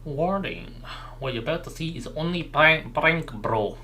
Warning, what you're about to see is only prank bro.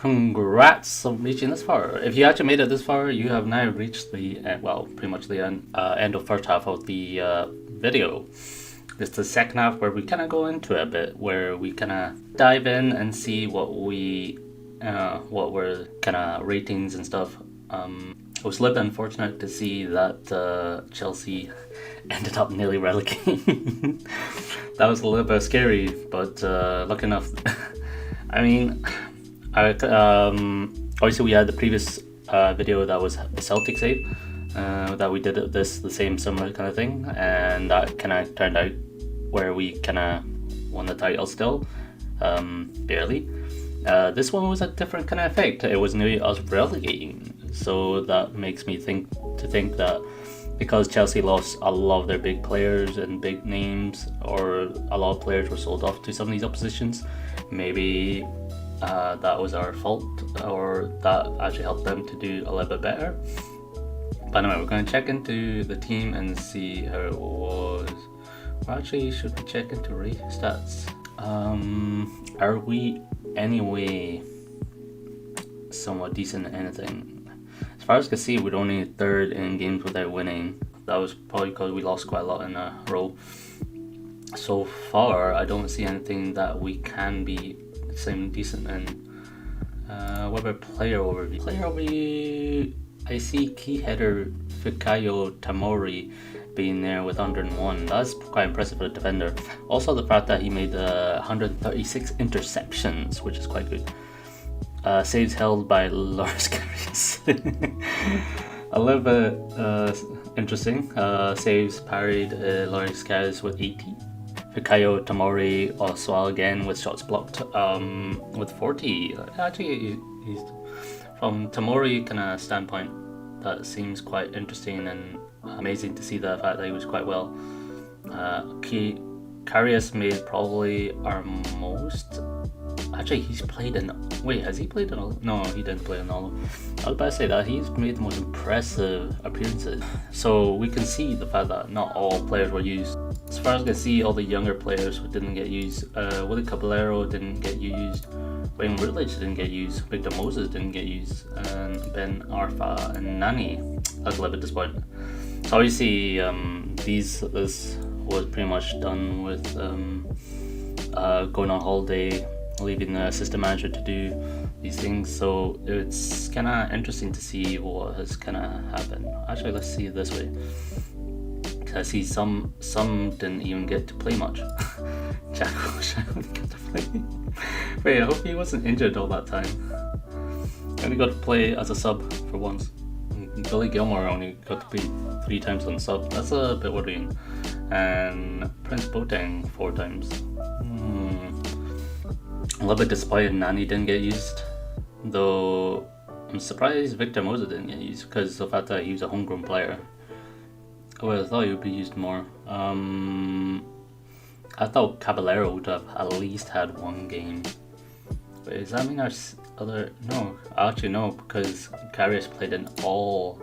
congrats on reaching this far. If you actually made it this far, you have now reached the pretty much the end of first half of the video. This is the second half where we kind of go into it a bit, where we kind of dive in and see what were kind of ratings and stuff. It was a little bit unfortunate to see that Chelsea ended up nearly relegating. That was a little bit scary, but lucky enough. I mean, obviously we had the previous video that was the Celtic save, that we did the same similar kind of thing, and that kind of turned out where we kind of won the title still, barely. This one was a different kind of effect. It was nearly us relegating, so that makes me think that because Chelsea lost a lot of their big players and big names, or a lot of players were sold off to some of these oppositions, maybe that was our fault, or that actually helped them to do a little bit better. But anyway, we're going to check into the team and see how it was. Well, actually, should we check into race stats? Are we anyway somewhat decent at anything? As far as I can see, we're only third in games without winning. That was probably because we lost quite a lot in a row. So far, I don't see anything that we can be same decent in. What about player overview? Player overview, I see key header Fikayo Tamori being there with 101. That's quite impressive for a defender. Also the fact that he made 136 interceptions, which is quite good. Saves held by Loris Karius. A little bit interesting. Saves parried Loris Karius with 80. Fikayo Tamori also again with shots blocked with 40. Actually, he's from Tamori kind of standpoint, that seems quite interesting and amazing to see the fact that he was quite well. Karius made probably our most. Actually, he's played in. Wait, has he played in all? No, he didn't play in all. I was about to say that he's made the most impressive appearances. So we can see the fact that not all players were used. As far as I can see, all the younger players didn't get used. Willie Caballero didn't get used. Wayne Rutledge didn't get used. Victor Moses didn't get used. And Ben Arfa and Nani. That's a little bit disappointing. So obviously, this was pretty much done with going on holiday, leaving the assistant manager to do these things. So it's kind of interesting to see what has kind of happened. Actually, let's see it this way. I see some didn't even get to play much. Jack Wilshere only got to play. Wait, I hope he wasn't injured all that time. He only got to play as a sub for once. Billy Gilmore only got to play 3 times on sub. That's a bit worrying. And Prince Boateng 4 times. A little bit disappointed Nani didn't get used. Though I'm surprised Victor Moses didn't get used because of the fact that he was a homegrown player. I would have thought he would be used more. I thought Caballero would have at least had 1 game. Wait, does that mean our other... No, actually no, because Karius played in all...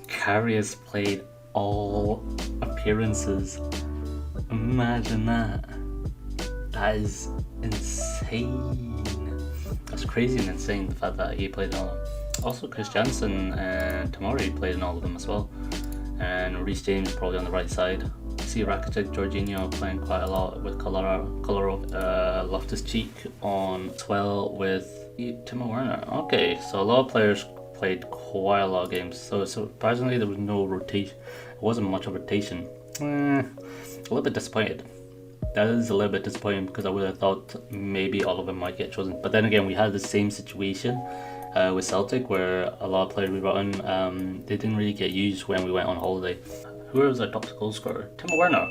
Karius played all appearances. Imagine that. That is insane. That's crazy and insane, the fact that he played in all of them. Also, Chris Jansen and Tamori played in all of them as well. And Reece James probably on the right side. See Rakitic, Jorginho playing quite a lot with Kolarov, Loftus-Cheek on as well with Timo Werner. Okay, so a lot of players played quite a lot of games. So surprisingly there was no rotation. It wasn't much of rotation. A little bit disappointed. That is a little bit disappointing because I would have thought maybe all of them might get chosen. But then again, we had the same situation with Celtic where a lot of players we brought in, they didn't really get used when we went on holiday. Who was our top goal scorer? Timo Werner.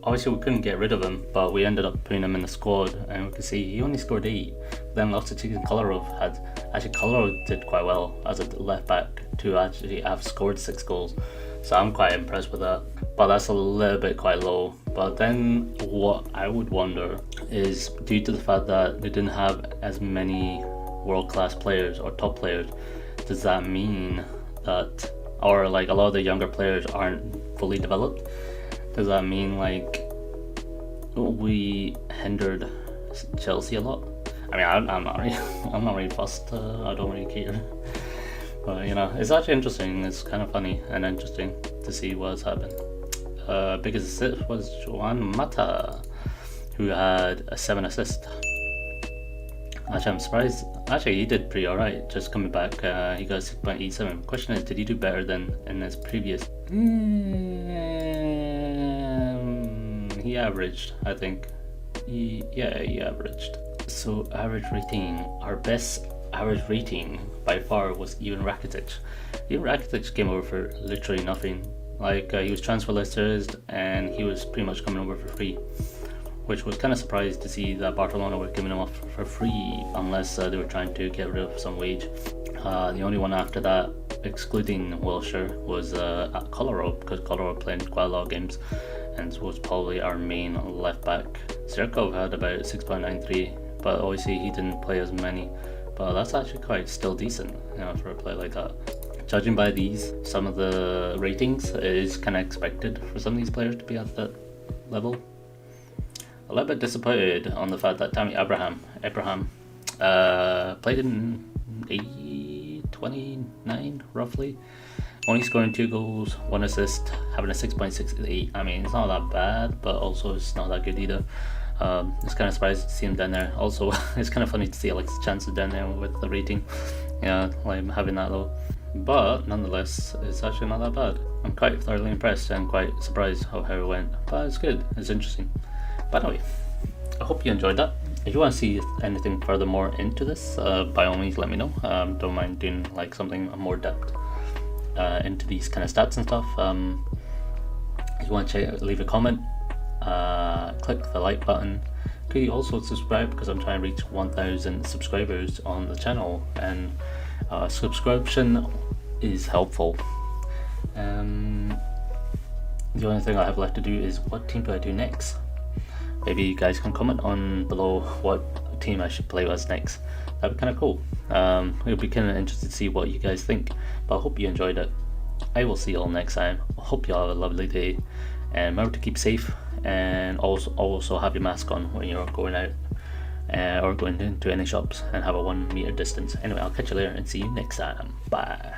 Obviously we couldn't get rid of him, but we ended up putting him in the squad, and we can see he only scored 8. Then Loftus-Cheek and Kolarov did quite well as a left back to actually have scored 6 goals. So I'm quite impressed with that. But that's a little bit quite low. But then what I would wonder is, due to the fact that we didn't have as many world-class players or top players, does that mean that, or like a lot of the younger players aren't fully developed? Does that mean like we hindered Chelsea a lot? I mean, I'm not really, I'm not really fussed. I don't really care. But you know, it's actually interesting. It's kind of funny and interesting to see what's happened. Biggest assist was Juan Mata, who had a 7 assist. Actually, I'm surprised. Actually, he did pretty alright. Just coming back, he got 6.87. Question is, did he do better than in his previous? He averaged, I think. He averaged. So average rating, our best average rating by far was Ivan Rakitic. Ivan Rakitic came over for literally nothing. Like he was transfer listed and he was pretty much coming over for free, which was kind of surprised to see that Barcelona were giving him off for free unless they were trying to get rid of some wage. The only one after that, excluding Wilshire, was at Colorado, because Colorado played quite a lot of games and was probably our main left back. Zirkov had about 6.93, but obviously he didn't play as many, but that's actually quite still decent, you know, for a play like that. Judging by these, some of the ratings, it is kind of expected for some of these players to be at that level. A little bit disappointed on the fact that Tammy Abraham played in 29 roughly, only scoring 2 goals, 1 assist, having a 6.68. I mean, it's not that bad, but also it's not that good either. It's kind of surprised to see him down there. Also, it's kind of funny to see Alexis Chances down there with the rating. Yeah, like having that low. But nonetheless, it's actually not that bad. I'm quite thoroughly impressed and quite surprised how it went. But it's good, it's interesting. But anyway, I hope you enjoyed that. If you want to see anything furthermore into this, by all means let me know. Don't mind doing like something more depth into these kind of stats and stuff. If you want to leave a comment, click the like button. Could you also subscribe, because I'm trying to reach 1,000 subscribers on the channel, and subscription is helpful. The only thing I have left to do is, what team do I do next? Maybe you guys can comment on below what team I should play as next. That'd be kind of cool. It'll be kind of interesting to see what you guys think, but I hope you enjoyed it. I will see you all next time. I hope you all have a lovely day, and remember to keep safe, and also have your mask on when you're going out or going into any shops, and have a 1 meter distance. Anyway, I'll catch you later and see you next time. Bye.